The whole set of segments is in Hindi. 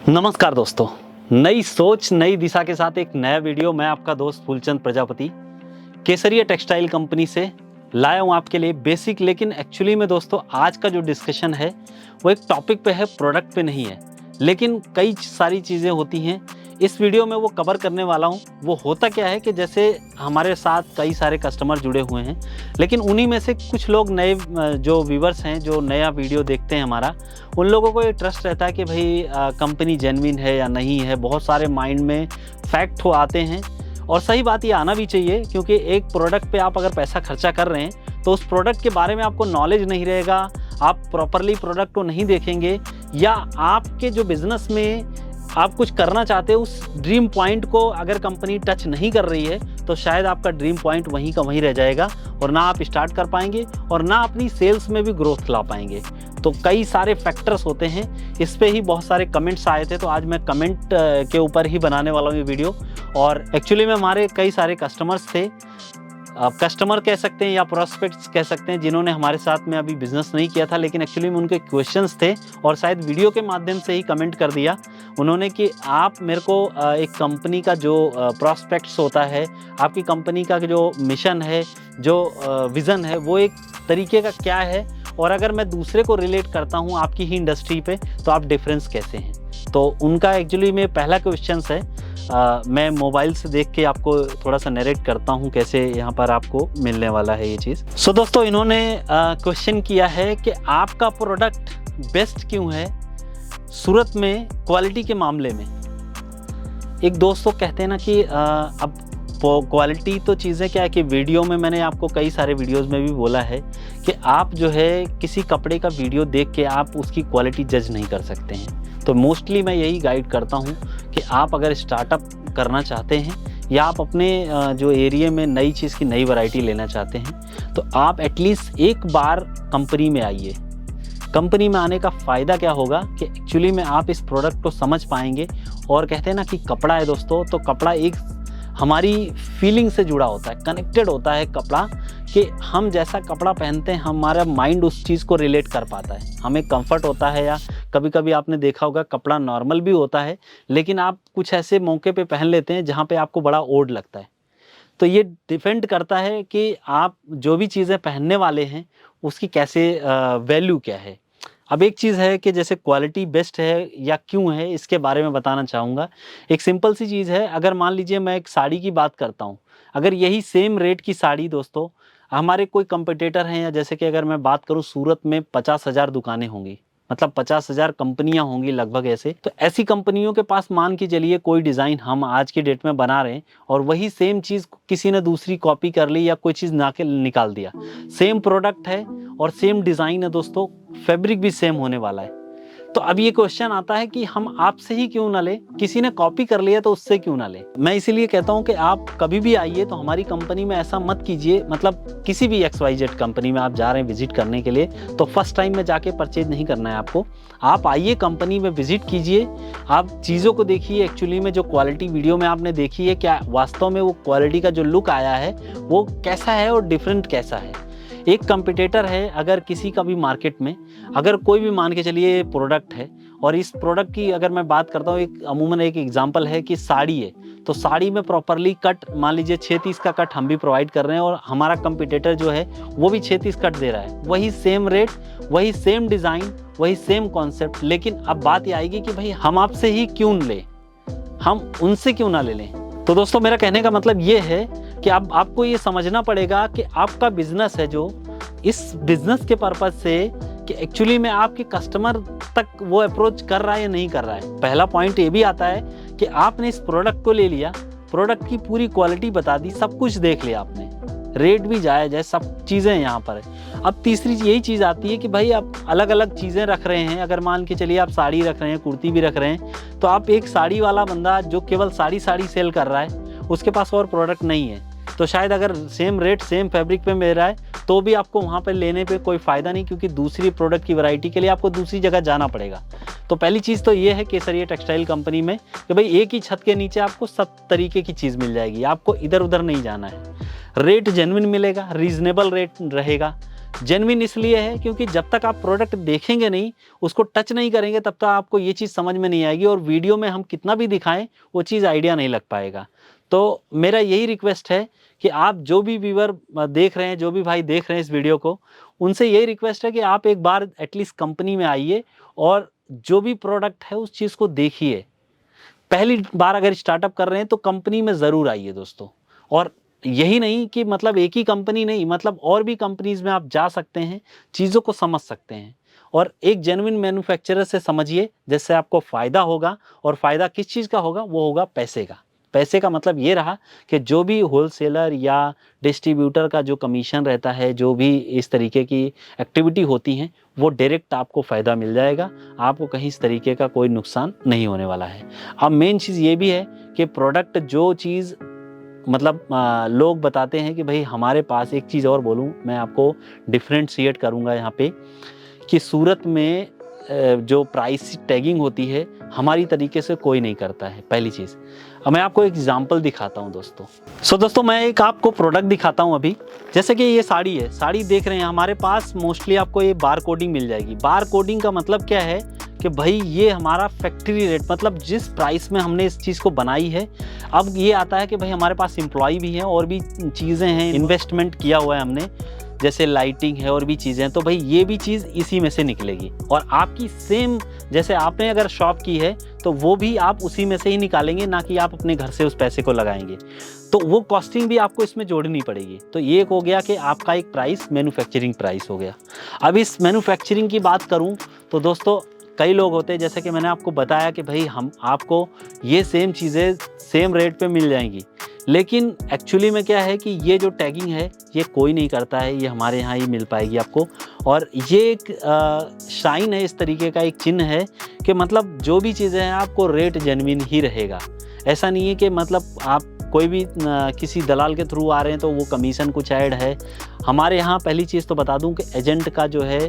नमस्कार दोस्तों, नई सोच नई दिशा के साथ एक नया वीडियो मैं आपका दोस्त फूलचंद प्रजापति केसरिया टेक्सटाइल कंपनी से लाया हूँ आपके लिए बेसिक। लेकिन एक्चुअली में दोस्तों आज का जो डिस्कशन है वो एक टॉपिक पे है, प्रोडक्ट पे नहीं है, लेकिन कई सारी चीज़ें होती हैं इस वीडियो में वो कवर करने वाला हूँ। वो होता क्या है कि जैसे हमारे साथ कई सारे कस्टमर जुड़े हुए हैं, लेकिन उन्हीं में से कुछ लोग नए जो व्यूवर्स हैं जो नया वीडियो देखते हैं हमारा, उन लोगों को ये ट्रस्ट रहता है कि भाई कंपनी जेन्युइन है या नहीं है। बहुत सारे माइंड में फैक्ट हो आते हैं और सही बात ये आना भी चाहिए, क्योंकि एक प्रोडक्ट पे आप अगर पैसा खर्चा कर रहे हैं तो उस प्रोडक्ट के बारे में आपको नॉलेज नहीं रहेगा, आप प्रॉपरली प्रोडक्ट को नहीं देखेंगे, या आपके जो बिज़नेस में आप कुछ करना चाहते हो उस ड्रीम पॉइंट को अगर कंपनी टच नहीं कर रही है तो शायद आपका ड्रीम पॉइंट वहीं का वहीं रह जाएगा और ना आप स्टार्ट कर पाएंगे और ना अपनी सेल्स में भी ग्रोथ ला पाएंगे। तो कई सारे फैक्टर्स होते हैं, इस पे ही बहुत सारे कमेंट्स आए थे, तो आज मैं कमेंट के ऊपर ही बनाने वाला हूँ ये वीडियो। और एक्चुअली में हमारे कई सारे कस्टमर्स थे, कस्टमर कह सकते हैं या प्रोस्पेक्ट्स कह सकते हैं, जिन्होंने हमारे साथ में अभी बिजनेस नहीं किया था, लेकिन एक्चुअली में उनके क्वेश्चंस थे और शायद वीडियो के माध्यम से ही कमेंट कर दिया उन्होंने कि आप मेरे को एक कंपनी का जो प्रोस्पेक्ट्स होता है, आपकी कंपनी का जो मिशन है, जो विज़न है, वो एक तरीके का क्या है, और अगर मैं दूसरे को रिलेट करता हूँ आपकी ही इंडस्ट्री पे तो आप डिफरेंस कैसे हैं। तो उनका एक्चुअली में पहला क्वेश्चन है, मैं मोबाइल से देख के आपको थोड़ा सा नरेट करता हूँ कैसे यहाँ पर आपको मिलने वाला है ये चीज़। सो दोस्तों, इन्होंने क्वेश्चन किया है कि आपका प्रोडक्ट बेस्ट क्यों है सूरत में क्वालिटी के मामले में। एक दोस्तों कहते हैं ना कि अब क्वालिटी तो चीज़ें क्या है कि वीडियो में मैंने आपको कई सारे वीडियोस में भी बोला है कि आप जो है किसी कपड़े का वीडियो देख के आप उसकी क्वालिटी जज नहीं कर सकते हैं। तो मोस्टली मैं यही गाइड करता हूँ कि आप अगर स्टार्टअप करना चाहते हैं या आप अपने जो एरिया में नई चीज़ की नई वैरायटी लेना चाहते हैं तो आप एटलीस्ट एक बार कंपनी में आइए। कंपनी में आने का फ़ायदा क्या होगा कि एक्चुअली में आप इस प्रोडक्ट को समझ पाएंगे। और कहते हैं ना कि कपड़ा है दोस्तों, तो कपड़ा एक हमारी फीलिंग से जुड़ा होता है, कनेक्टेड होता है कपड़ा, कि हम जैसा कपड़ा पहनते हैं हमारा माइंड उस चीज़ को रिलेट कर पाता है, हमें कंफर्ट होता है। या कभी कभी आपने देखा होगा कपड़ा नॉर्मल भी होता है, लेकिन आप कुछ ऐसे मौके पे पहन लेते हैं जहाँ पे आपको बड़ा ओड लगता है। तो ये डिपेंड करता है कि आप जो भी चीज़ें पहनने वाले हैं उसकी कैसे वैल्यू क्या है। अब एक चीज़ है कि जैसे क्वालिटी बेस्ट है या क्यों है, इसके बारे में बताना चाहूँगा। एक सिंपल सी चीज़ है, अगर मान लीजिए मैं एक साड़ी की बात करता हूँ, अगर यही सेम रेट की साड़ी दोस्तों हमारे कोई कंपटीटर हैं, या जैसे कि अगर मैं बात करूँ सूरत में 50,000 दुकानें होंगी, मतलब 50,000 कंपनियां होंगी लगभग ऐसे, तो ऐसी कंपनियों के पास मान के चलिए कोई डिज़ाइन हम आज की डेट में बना रहे हैं और वही सेम चीज़ किसी ने दूसरी कॉपी कर ली या कोई चीज़ ना के निकाल दिया, सेम प्रोडक्ट है और सेम डिज़ाइन है दोस्तों, फैब्रिक भी सेम होने वाला है। तो अब ये क्वेश्चन आता है कि हम आपसे ही क्यों ना लें, किसी ने कॉपी कर लिया तो उससे क्यों ना लें। मैं इसीलिए कहता हूँ कि आप कभी भी आइए तो हमारी कंपनी में ऐसा मत कीजिए, मतलब किसी भी XYZ कंपनी में आप जा रहे हैं विजिट करने के लिए तो फर्स्ट टाइम में जाके परचेज नहीं करना है आपको। आप आइए, कंपनी में विजिट कीजिए, आप चीज़ों को देखिए, एक्चुअली में जो क्वालिटी वीडियो में आपने देखी है क्या वास्तव में वो क्वालिटी का जो लुक आया है वो कैसा है और डिफरेंट कैसा है। एक कंपटीटर है, अगर किसी का भी मार्केट में अगर कोई भी मान के चलिए प्रोडक्ट है, और इस प्रोडक्ट की अगर मैं बात करता हूँ, एक अमूमन एक एग्जांपल है कि साड़ी है, तो साड़ी में प्रॉपरली कट मान लीजिए 36 का कट हम भी प्रोवाइड कर रहे हैं और हमारा कंपटीटर जो है वो भी 36 कट दे रहा है, वही सेम रेट, वही सेम डिज़ाइन, वही सेम कॉन्सेप्ट। लेकिन अब बात ये आएगी कि भाई हम आपसे ही क्यों लें, हम उनसे क्यों ना ले लें। तो दोस्तों मेरा कहने का मतलब ये है कि अब आपको ये समझना पड़ेगा कि आपका बिजनेस है जो इस बिजनेस के पर्पज से कि एक्चुअली में आपके कस्टमर तक वो अप्रोच कर रहा है या नहीं कर रहा है। पहला पॉइंट ये भी आता है कि आपने इस प्रोडक्ट को ले लिया, प्रोडक्ट की पूरी क्वालिटी बता दी, सब कुछ देख लिया आपने, रेट भी जायज़ है, सब चीज़ें यहाँ पर है। अब तीसरी यही चीज़ आती है कि भाई आप अलग अलग चीज़ें रख रहे हैं। अगर मान के चलिए आप साड़ी रख रहे हैं, कुर्ती भी रख रहे हैं, तो आप एक साड़ी वाला बंदा जो केवल साड़ी सेल कर रहा है, उसके पास और प्रोडक्ट नहीं है, तो शायद अगर सेम रेट सेम फैब्रिक पे मिल रहा है तो भी आपको वहाँ पे लेने पे कोई फ़ायदा नहीं, क्योंकि दूसरी प्रोडक्ट की वैरायटी के लिए आपको दूसरी जगह जाना पड़ेगा। तो पहली चीज़ तो ये है केसरिया टेक्सटाइल कंपनी में कि भाई एक ही छत के नीचे आपको सब तरीके की चीज़ मिल जाएगी, आपको इधर उधर नहीं जाना है। रेट जेन्युइन मिलेगा, रीज़नेबल रेट रहेगा, जेन्युइन इसलिए है क्योंकि जब तक आप प्रोडक्ट देखेंगे नहीं, उसको टच नहीं करेंगे, तब तक आपको ये चीज़ समझ में नहीं आएगी और वीडियो में हम कितना भी दिखाएं वो चीज़ आइडिया नहीं लग पाएगा। तो मेरा यही रिक्वेस्ट है कि आप जो भी व्यूअर देख रहे हैं, जो भी भाई देख रहे हैं इस वीडियो को, उनसे यही रिक्वेस्ट है कि आप एक बार एटलीस्ट कंपनी में आइए और जो भी प्रोडक्ट है उस चीज़ को देखिए। पहली बार अगर स्टार्टअप कर रहे हैं तो कंपनी में ज़रूर आइए दोस्तों। और यही नहीं कि मतलब एक ही कंपनी नहीं, मतलब और भी कंपनीज में आप जा सकते हैं, चीज़ों को समझ सकते हैं और एक जेन्युइन मैन्युफैक्चरर से समझिए, जिससे आपको फ़ायदा होगा। और फ़ायदा किस चीज़ का होगा? वो होगा पैसे का। पैसे का मतलब ये रहा कि जो भी होलसेलर या डिस्ट्रीब्यूटर का जो कमीशन रहता है, जो भी इस तरीके की एक्टिविटी होती हैं, वो डायरेक्ट आपको फ़ायदा मिल जाएगा। आपको कहीं इस तरीके का कोई नुकसान नहीं होने वाला है। अब मेन चीज़ ये भी है कि प्रोडक्ट जो चीज़ मतलब लोग बताते हैं कि भाई हमारे पास, एक चीज़ और बोलूँ मैं आपको, डिफ्रेंशिएट करूँगा यहाँ पे, कि सूरत में जो प्राइस टैगिंग होती है हमारी तरीके से कोई नहीं करता है, पहली चीज़। अब मैं आपको एक एग्जांपल दिखाता हूँ दोस्तों। दोस्तों मैं एक आपको प्रोडक्ट दिखाता हूँ अभी। जैसे कि ये साड़ी है, साड़ी देख रहे हैं, हमारे पास मोस्टली आपको ये बार कोडिंग मिल जाएगी। बार कोडिंग का मतलब क्या है कि भाई ये हमारा फैक्ट्री रेट, मतलब जिस प्राइस में हमने इस चीज़ को बनाई है। अब ये आता है कि भाई हमारे पास एम्प्लॉय भी हैं और भी चीज़ें हैं, इन्वेस्टमेंट किया हुआ है हमने, जैसे लाइटिंग है और भी चीज़ें हैं, तो भाई ये भी चीज़ इसी में से निकलेगी। और आपकी सेम, जैसे आपने अगर शॉप की है तो वो भी आप उसी में से ही निकालेंगे, ना कि आप अपने घर से उस पैसे को लगाएंगे। तो वो कॉस्टिंग भी आपको इसमें जोड़नी पड़ेगी। तो ये एक हो गया कि आपका एक प्राइस मैन्युफैक्चरिंग प्राइस हो गया। अब इस मैन्युफैक्चरिंग की बात करूँ तो दोस्तों, कई लोग होते हैं, जैसे कि मैंने आपको बताया कि भाई हम आपको ये सेम चीज़ें सेम रेट पे मिल जाएंगी, लेकिन एक्चुअली में क्या है कि ये जो टैगिंग है ये कोई नहीं करता है, ये हमारे यहाँ ही मिल पाएगी आपको। और ये एक शाइन है, इस तरीके का एक चिन्ह है कि मतलब जो भी चीज़ें हैं आपको रेट जेन्युइन ही रहेगा। ऐसा नहीं है कि मतलब आप कोई भी किसी दलाल के थ्रू आ रहे हैं तो वो कमीशन कुछ ऐड है। हमारे यहाँ पहली चीज़ तो बता दूं कि एजेंट का जो है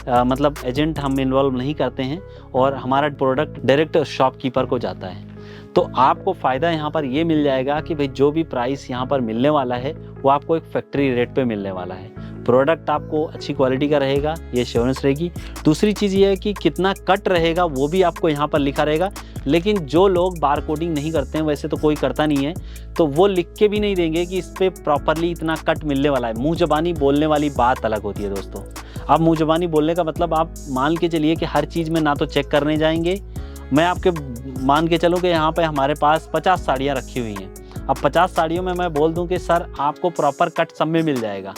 मतलब एजेंट हम इन्वॉल्व नहीं करते हैं और हमारा प्रोडक्ट डायरेक्ट शॉपकीपर को जाता है। तो आपको फ़ायदा यहाँ पर ये मिल जाएगा कि भाई जो भी प्राइस यहाँ पर मिलने वाला है वो आपको एक फैक्ट्री रेट पे मिलने वाला है। प्रोडक्ट आपको अच्छी क्वालिटी का रहेगा, ये एश्योरेंस रहेगी। दूसरी चीज़ ये है कि कितना कट रहेगा वो भी आपको यहाँ पर लिखा रहेगा। लेकिन जो लोग बार कोडिंग नहीं करते हैं, वैसे तो कोई करता नहीं है, तो वो लिख के भी नहीं देंगे कि इस पर प्रॉपरली इतना कट मिलने वाला है। मुँह ज़बानी बोलने वाली बात अलग होती है दोस्तों। अब मुँह ज़बानी बोलने का मतलब आप मान के चलिए कि हर चीज़ में ना तो चेक करने जाएंगे। मैं आपके मान के चलूँ कि यहाँ पे हमारे पास 50 साड़ियाँ रखी हुई हैं। अब 50 साड़ियों में मैं बोल दूँ कि सर आपको प्रॉपर कट सब में मिल जाएगा,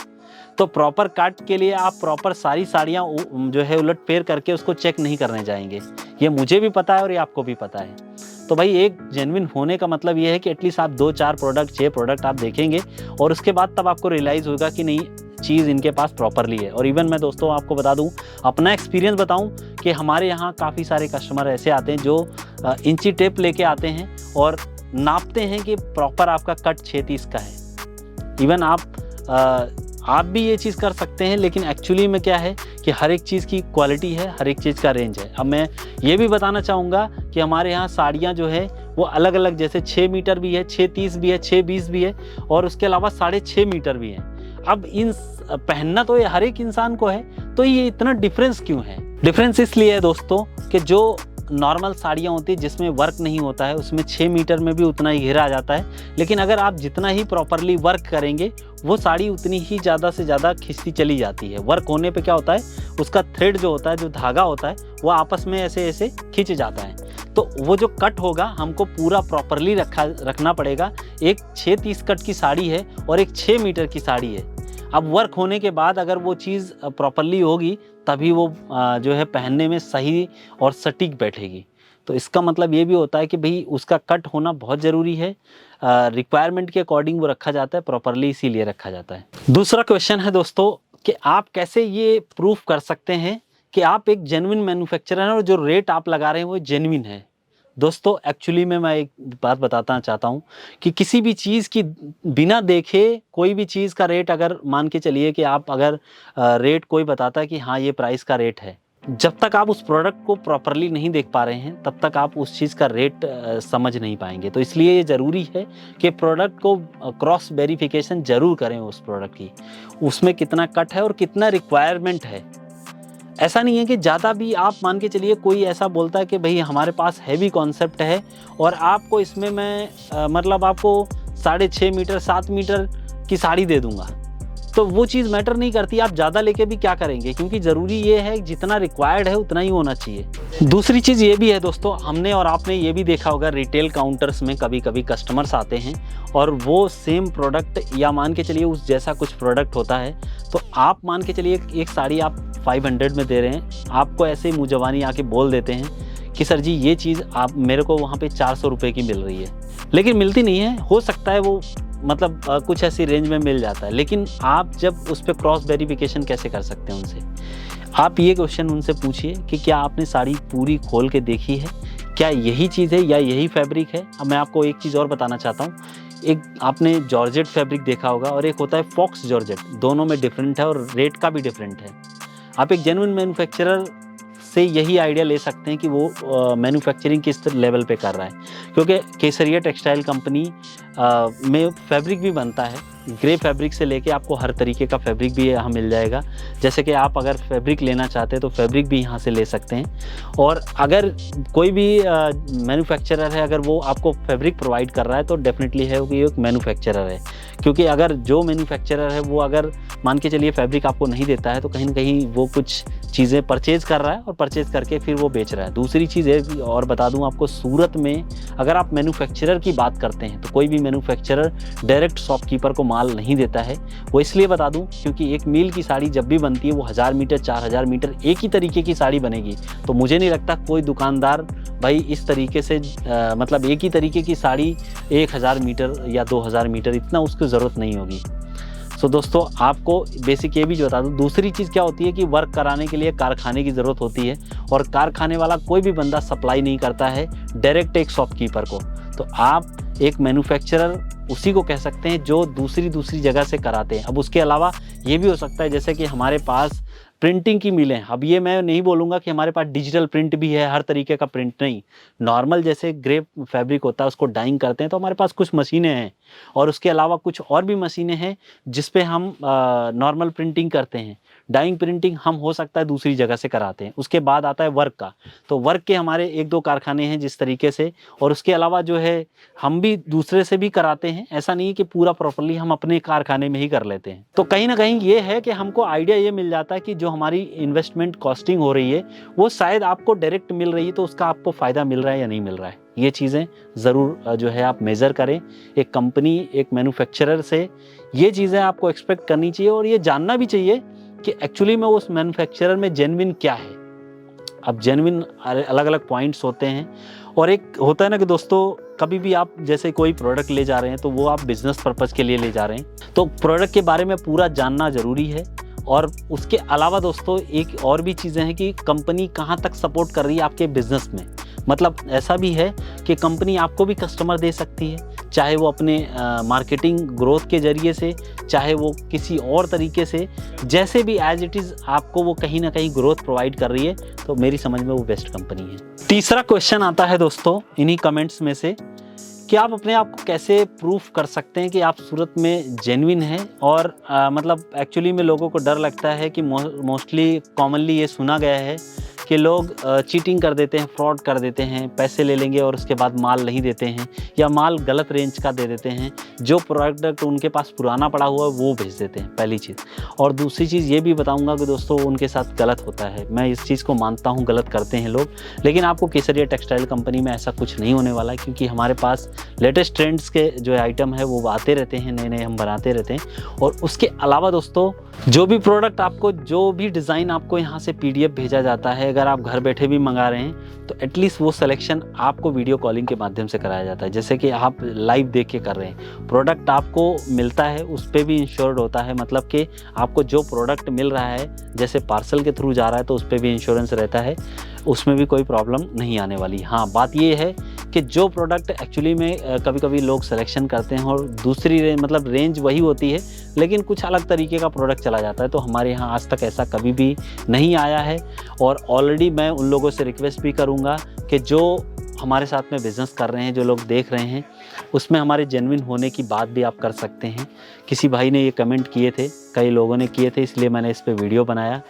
तो प्रॉपर कट के लिए आप प्रॉपर सारी साड़ियाँ जो है उलट फेर करके उसको चेक नहीं करने जाएंगे। ये मुझे भी पता है और ये आपको भी पता है। तो भाई एक जेन्युइन होने का मतलब ये है कि एटलीस्ट आप 2-4 प्रोडक्ट, 6 प्रोडक्ट आप देखेंगे और उसके बाद तब आपको रियलाइज़ होगा कि नहीं, चीज़ इनके पास प्रॉपरली है। और इवन मैं दोस्तों आपको बता दूं, अपना एक्सपीरियंस बताऊं कि हमारे यहाँ काफ़ी सारे कस्टमर ऐसे आते हैं जो इंची टेप लेके आते हैं और नापते हैं कि प्रॉपर आपका कट 36 का है। इवन आप भी ये चीज़ कर सकते हैं, लेकिन एक्चुअली में क्या है कि हर एक चीज़ की क्वालिटी है, हर एक चीज़ का रेंज है। अब मैं ये भी बताना चाहूँगा कि हमारे यहाँ साड़ियाँ जो है वो अलग अलग, जैसे 6 मीटर भी है, 6.30 भी है, 6.20 भी है और उसके अलावा 6.5 मीटर भी है। अब इन पहनना तो ये हर एक इंसान को है, तो ये इतना डिफरेंस क्यों है? डिफरेंस इसलिए है दोस्तों कि जो नॉर्मल साड़ियाँ होती है जिसमें वर्क नहीं होता है, उसमें 6 मीटर में भी उतना ही घेरा आ जाता है। लेकिन अगर आप जितना ही प्रॉपरली वर्क करेंगे वो साड़ी उतनी ही ज़्यादा से ज़्यादा खिंचती चली जाती है। वर्क होने पे क्या होता है, उसका थ्रेड जो होता है, जो धागा होता है, वो आपस में ऐसे ऐसे खिंच जाता है। तो वो जो कट होगा हमको पूरा प्रॉपरली रखना पड़ेगा। एक 6.30 कट की साड़ी है और एक 6 मीटर की साड़ी है। अब वर्क होने के बाद अगर वो चीज़ प्रॉपरली होगी तभी वो जो है पहनने में सही और सटीक बैठेगी। तो इसका मतलब ये भी होता है कि भाई उसका कट होना बहुत ज़रूरी है। रिक्वायरमेंट के अकॉर्डिंग वो रखा जाता है, प्रॉपरली इसीलिए रखा जाता है। दूसरा क्वेश्चन है दोस्तों कि आप कैसे ये प्रूफ कर सकते हैं कि आप एक जेन्युइन मैन्युफैक्चरर हैं और जो रेट आप लगा रहे हैं वो जेन्युइन है। दोस्तों एक्चुअली में मैं एक बात बताना चाहता हूँ कि किसी भी चीज़ की बिना देखे कोई भी चीज़ का रेट, अगर मान के चलिए कि आप अगर रेट कोई बताता है कि हाँ ये प्राइस का रेट है, जब तक आप उस प्रोडक्ट को प्रॉपरली नहीं देख पा रहे हैं तब तक आप उस चीज़ का रेट समझ नहीं पाएंगे। तो इसलिए ये ज़रूरी है कि प्रोडक्ट को क्रॉस वेरिफिकेशन ज़रूर करें उस प्रोडक्ट की, उसमें कितना कट है और कितना रिक्वायरमेंट है। ऐसा नहीं है कि ज़्यादा भी आप मान के चलिए, कोई ऐसा बोलता है कि भाई हमारे पास हैवी कॉन्सेप्ट है और आपको इसमें मैं मतलब आपको 6.5 मीटर 7 मीटर की साड़ी दे दूंगा, तो वो चीज़ मैटर नहीं करती। आप ज़्यादा लेके भी क्या करेंगे, क्योंकि ज़रूरी ये है जितना रिक्वायर्ड है उतना ही होना चाहिए। दूसरी चीज़ ये भी है दोस्तों, हमने और आपने ये भी देखा होगा रिटेल काउंटर्स में कभी कभी कस्टमर्स आते हैं और वो सेम प्रोडक्ट या मान के चलिए उस जैसा कुछ प्रोडक्ट होता है, तो आप मान के चलिए एक साड़ी आप 500 में दे रहे हैं, आपको ऐसे ही मुँह जवानी आके बोल देते हैं कि सर जी ये चीज़ आप मेरे को वहाँ पे 400 रुपये की मिल रही है, लेकिन मिलती नहीं है। हो सकता है वो मतलब कुछ ऐसी रेंज में मिल जाता है, लेकिन आप जब उस पर क्रॉस वेरिफिकेशन कैसे कर सकते हैं उनसे? आप ये क्वेश्चन उनसे पूछिए कि क्या आपने साड़ी पूरी खोल के देखी है, क्या यही चीज़ है या यही फैब्रिक है। अब मैं आपको एक चीज़ और बताना चाहता हूँ, एक आपने जॉर्जेट फैब्रिक देखा होगा और एक होता है फॉक्स जॉर्जेट, दोनों में डिफरेंट है और रेट का भी डिफरेंट है। आप एक जेन्युइन मैन्युफैक्चरर से यही आइडिया ले सकते हैं कि वो मैन्युफैक्चरिंग किस लेवल पे कर रहा है, क्योंकि केसरिया टेक्सटाइल कंपनी में फैब्रिक भी बनता है। ग्रे फैब्रिक से लेके आपको हर तरीके का फैब्रिक भी यहाँ मिल जाएगा। जैसे कि आप अगर फैब्रिक लेना चाहते हैं तो फैब्रिक भी यहाँ से ले सकते हैं। और अगर कोई भी मैन्युफैक्चरर है, अगर वो आपको फैब्रिक प्रोवाइड कर रहा है तो डेफिनेटली है कि एक मैन्युफैक्चरर है, क्योंकि अगर जो मैन्युफैक्चरर है वो अगर मान के चलिए फैब्रिक आपको नहीं देता है तो कहीं ना कहीं वो कुछ चीज़ें परचेज़ कर रहा है और परचेज़ करके फिर वो बेच रहा है। दूसरी चीज़ है और बता दूं आपको, सूरत में अगर आप मैन्युफैक्चरर की बात करते हैं तो कोई भी मैन्युफैक्चरर डायरेक्ट शॉपकीपर को माल नहीं देता है। वो इसलिए बता दूं क्योंकि एक मील की साड़ी जब भी बनती है वो 1000 मीटर 4000 मीटर एक ही तरीके की साड़ी बनेगी, तो मुझे नहीं लगता कोई दुकानदार भाई इस तरीके से मतलब एक ही तरीके की साड़ी 1000 मीटर या 2000 मीटर, इतना उसकी ज़रूरत नहीं होगी। सो दोस्तों आपको बेसिक ये भी बता दूं, दूसरी चीज़ क्या होती है कि वर्क कराने के लिए कारखाने की ज़रूरत होती है और कारखाने वाला कोई भी बंदा सप्लाई नहीं करता है डायरेक्ट एक शॉपकीपर को। तो आप एक मैन्युफैक्चरर उसी को कह सकते हैं जो दूसरी जगह से कराते हैं। अब उसके अलावा ये भी हो सकता है जैसे कि हमारे पास प्रिंटिंग की मिलें। अब ये मैं नहीं बोलूँगा कि हमारे पास डिजिटल प्रिंट भी है, हर तरीके का प्रिंट नहीं। नॉर्मल जैसे ग्रे फैब्रिक होता है उसको डाइंग करते हैं तो हमारे पास कुछ मशीनें हैं, और उसके अलावा कुछ और भी मशीनें हैं जिस पे हम नॉर्मल प्रिंटिंग करते हैं। डाइंग प्रिंटिंग हम हो सकता है दूसरी जगह से कराते हैं। उसके बाद आता है वर्क का, तो वर्क के हमारे 1-2 कारखाने हैं जिस तरीके से, और उसके अलावा जो है हम भी दूसरे से भी कराते हैं। ऐसा नहीं है कि पूरा प्रॉपरली हम अपने कारखाने में ही कर लेते हैं। तो कहीं ना कहीं ये है कि हमको आइडिया ये मिल जाता है कि जो हमारी इन्वेस्टमेंट कॉस्टिंग हो रही है वो शायद आपको डायरेक्ट मिल रही है, तो उसका आपको फ़ायदा मिल रहा है या नहीं मिल रहा है। ये चीज़ें ज़रूर जो है आप मेज़र करें। एक कंपनी, एक मैन्युफैक्चरर से ये चीज़ें आपको एक्सपेक्ट करनी चाहिए और ये जानना भी चाहिए कि एक्चुअली में उस मैन्युफैक्चरर में जेन्युइन क्या है। अब जेन्युइन अलग अलग पॉइंट्स होते हैं, और एक होता है ना कि दोस्तों कभी भी आप जैसे कोई प्रोडक्ट ले जा रहे हैं तो वो आप बिजनेस पर्पज़ के लिए ले जा रहे हैं, तो प्रोडक्ट के बारे में पूरा जानना ज़रूरी है। और उसके अलावा दोस्तों एक और भी चीज़ें हैं कि कंपनी कहाँ तक सपोर्ट कर रही है आपके बिजनेस में। मतलब ऐसा भी है कि कंपनी आपको भी कस्टमर दे सकती है, चाहे वो अपने मार्केटिंग ग्रोथ के ज़रिए से, चाहे वो किसी और तरीके से, जैसे भी एज इट इज़ आपको वो कहीं ना कहीं ग्रोथ प्रोवाइड कर रही है, तो मेरी समझ में वो बेस्ट कंपनी है। तीसरा क्वेश्चन आता है दोस्तों इन्हीं कमेंट्स में से कि आप अपने आप को कैसे प्रूफ कर सकते हैं कि आप सूरत में जेन्युइन हैं। और मतलब एक्चुअली में लोगों को डर लगता है कि मोस्टली कॉमनली ये सुना गया है कि लोग चीटिंग कर देते हैं, फ्रॉड कर देते हैं, पैसे ले लेंगे और उसके बाद माल नहीं देते हैं, या माल गलत रेंज का दे देते हैं, जो प्रोडक्ट उनके पास पुराना पड़ा हुआ है वो भेज देते हैं, पहली चीज़। और दूसरी चीज़ ये भी बताऊंगा कि दोस्तों उनके साथ गलत होता है, मैं इस चीज़ को मानता हूँ, गलत करते हैं लोग, लेकिन आपको केसरिया टेक्सटाइल कंपनी में ऐसा कुछ नहीं होने वाला है, क्योंकि हमारे पास लेटेस्ट ट्रेंड्स के जो आइटम है वो आते रहते हैं, नए नए हम बनाते रहते हैं। और उसके अलावा दोस्तों जो भी प्रोडक्ट आपको, जो भी डिज़ाइन आपको यहाँ से PDF भेजा जाता है, अगर आप घर बैठे भी मंगा रहे हैं तो एटलीस्ट वो सिलेक्शन आपको वीडियो कॉलिंग के माध्यम से कराया जाता है, जैसे कि आप लाइव देख के कर रहे हैं। प्रोडक्ट आपको मिलता है उस पर भी इंश्योर्ड होता है, मतलब कि आपको जो प्रोडक्ट मिल रहा है जैसे पार्सल के थ्रू जा रहा है तो उस पर भी इंश्योरेंस रहता है, उसमें भी कोई प्रॉब्लम नहीं आने वाली। हाँ, बात ये है कि जो प्रोडक्ट एक्चुअली में कभी कभी लोग सिलेक्शन करते हैं और दूसरी मतलब रेंज वही होती है लेकिन कुछ अलग तरीके का प्रोडक्ट चला जाता है। तो हमारे यहाँ आज तक ऐसा कभी भी नहीं आया है। और ऑलरेडी मैं उन लोगों से रिक्वेस्ट भी करूँगा कि जो हमारे साथ में बिज़नेस कर रहे हैं, जो लोग देख रहे हैं, उसमें हमारे जेन्युइन होने की बात भी आप कर सकते हैं। किसी भाई ने ये कमेंट किए थे, कई लोगों ने किए थे, इसलिए मैंने इस पे वीडियो बनाया।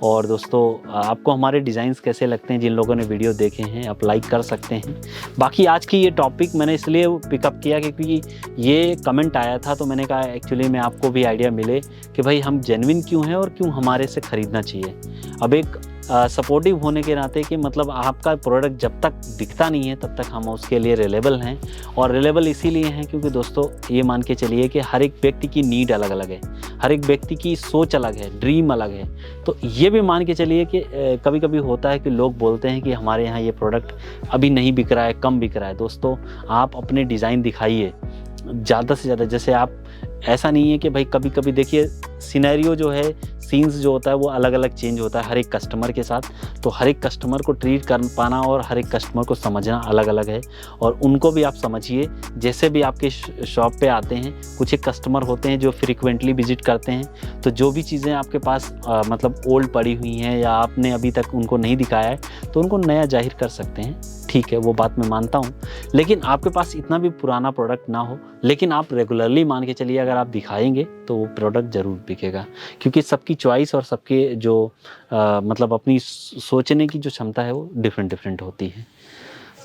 और दोस्तों आपको हमारे डिज़ाइंस कैसे लगते हैं, जिन लोगों ने वीडियो देखे हैं आप लाइक कर सकते हैं। बाकी आज की ये टॉपिक मैंने इसलिए पिकअप किया क्योंकि ये कमेंट आया था, तो मैंने कहा एक्चुअली में आपको भी आइडिया मिले कि भाई हम जेन्युइन क्यों हैं और क्यों हमारे से ख़रीदना चाहिए। अब एक सपोर्टिव होने के नाते कि मतलब आपका प्रोडक्ट जब तक दिखता नहीं है तब तक हम उसके लिए रिलेबल हैं। और रिलेबल इसीलिए हैं क्योंकि दोस्तों ये मान के चलिए कि हर एक व्यक्ति की नीड अलग अलग है, हर एक व्यक्ति की सोच अलग है, ड्रीम अलग है। तो ये भी मान के चलिए कि कभी कभी होता है कि लोग बोलते हैं कि हमारे यहाँ ये प्रोडक्ट अभी नहीं बिक रहा है, कम बिक रहा है। दोस्तों आप अपने डिज़ाइन दिखाइए ज़्यादा से ज़्यादा। जैसे आप ऐसा नहीं है कि भाई कभी कभी देखिए सिनेरियो जो है, सीन्स जो होता है वो अलग अलग चेंज होता है हर एक कस्टमर के साथ। तो हर एक कस्टमर को ट्रीट कर पाना और हर एक कस्टमर को समझना अलग अलग है। और उनको भी आप समझिए, जैसे भी आपके शॉप पे आते हैं, कुछ एक कस्टमर होते हैं जो फ्रीक्वेंटली विजिट करते हैं। तो जो भी चीज़ें आपके पास मतलब ओल्ड पड़ी हुई हैं या आपने अभी तक उनको नहीं दिखाया है तो उनको नया जाहिर कर सकते हैं, ठीक है, वो बात मैं मानता हूँ। लेकिन आपके पास इतना भी पुराना प्रोडक्ट ना हो, लेकिन आप रेगुलरली मान के चलिए अगर आप दिखाएंगे तो वो प्रोडक्ट ज़रूर बिकेगा। क्योंकि सबकी चॉइस और सबके जो मतलब अपनी सोचने की जो क्षमता है वो डिफरेंट होती है।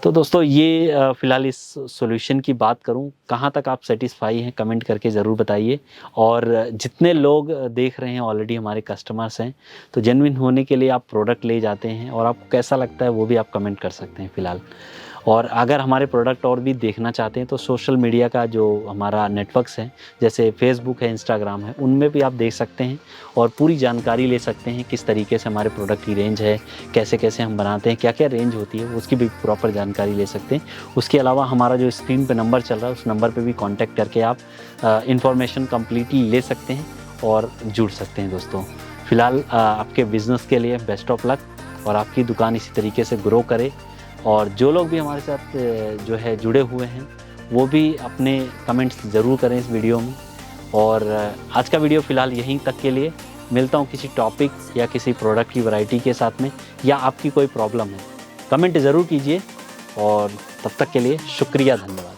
तो दोस्तों ये फ़िलहाल इस सॉल्यूशन की बात करूं, कहां तक आप सेटिस्फाई हैं कमेंट करके ज़रूर बताइए। और जितने लोग देख रहे हैं ऑलरेडी हमारे कस्टमर्स हैं, तो जेन्युइन होने के लिए आप प्रोडक्ट ले जाते हैं और आपको कैसा लगता है वो भी आप कमेंट कर सकते हैं फ़िलहाल। और अगर हमारे प्रोडक्ट और भी देखना चाहते हैं तो सोशल मीडिया का जो हमारा नेटवर्क्स है, जैसे फेसबुक है, इंस्टाग्राम है, उनमें भी आप देख सकते हैं और पूरी जानकारी ले सकते हैं किस तरीके से हमारे प्रोडक्ट की रेंज है, कैसे कैसे हम बनाते हैं, क्या क्या रेंज होती है, उसकी भी प्रॉपर जानकारी ले सकते हैं। उसके अलावा हमारा जो स्क्रीन पे नंबर चल रहा है उस नंबर पे भी कांटेक्ट करके आप इंफॉर्मेशन कम्प्लीटली ले सकते हैं और जुड़ सकते हैं। दोस्तों फ़िलहाल आपके बिज़नेस के लिए बेस्ट ऑफ लक और आपकी दुकान इसी तरीके से ग्रो करे। और जो लोग भी हमारे साथ जो है जुड़े हुए हैं वो भी अपने कमेंट्स ज़रूर करें इस वीडियो में। और आज का वीडियो फ़िलहाल यहीं तक के लिए, मिलता हूँ किसी टॉपिक या किसी प्रोडक्ट की वैरायटी के साथ में, या आपकी कोई प्रॉब्लम है कमेंट ज़रूर कीजिए। और तब तक के लिए शुक्रिया, धन्यवाद।